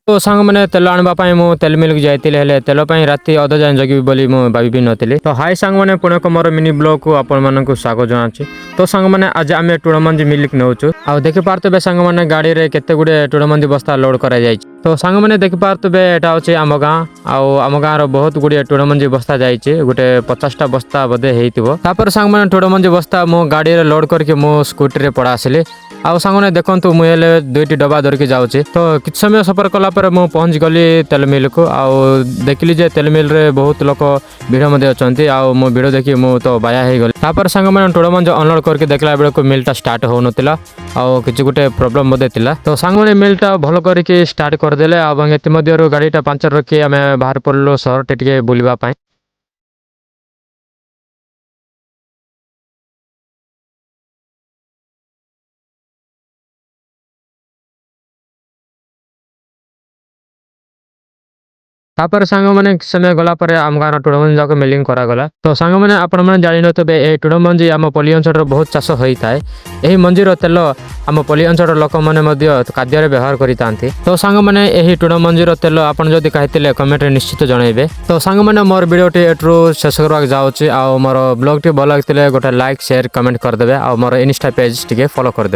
तो सांग मैंने तेल आने मु तेल मिल जाइए हेले तेल राति अध जाए जगि बोली मु भाभी नी। तो हाई सांग मैंने पुणे को मोर मिनी ब्लॉग को आपण मानक स्वागत जनाची। तो सांग मैंने आज आम टुणमंजी मिल्क नौचु आ देखि पार्थे सांग मैंने गाड़ी रे केते गुडे टुणमंजी बस्ता लोड करा जाय। तो सांग मैंने देखि पार्थे एटा होची आम गाँ आम गाँव रो बहुत गुड़िया टुणमंजी बस्ता जाइए गोटे 50टा बस्ता बोधे हेइतिबो। तापर सांग मैंने टुणमंजी बस्ता मो गाड़ी रे लोड करके मो स्कूटी रे पड़ा आसिली। आउ सांगने देखंतु मु हेले 2टी डब्बा धरके जाउची। तो किछ समय सफर कला पर मु पहुंच गली तेल मिल को आउ देखली जे तेल मिल रे बहुत लोक भीड़ मध्ये अछंती आउ मो भीड़ देखि मु तो बाया हे गली। तापर सांग माने टुणमंजी अनलोड करके देखला बेले को मिलटा स्टार्ट हो नथिला आउ किछ गुटे प्रॉब्लम मध्ये थिला। तो सांग माने मिलटा भलो करके स्टार्ट कर देले आ एति मध्यरो गाड़ीटा पंचर रखी आमे बाहर पड़लो शहर टिके बुलवा पाए। तापर सांग माने समय गला पर आम गाँव टुणमंजी जाक मिलिंग करा गला। तो सांग माने आपण माने जानि नथबे ए टुणमंजी आम पल्ली अंचल बहुत चाष होई थाए। एही मंजीर तेल आम पल्ली अंचल लोक माने मध्य खाद्य रे व्यवहार करि तांती। तो सांग माने एही टुणमंजीर तेल आपण जदि खाइतिले कमेंट रे निश्चित जणाइबे। तो सांग माने मोर वीडियोटी एट्रो शेष करवाक जाउची आ मोर ब्लॉग टी भल लागतिले गोटे लाइक शेयर कमेंट कर देबे आ मोर इंस्टा पेज टिके फॉलो कर देबे।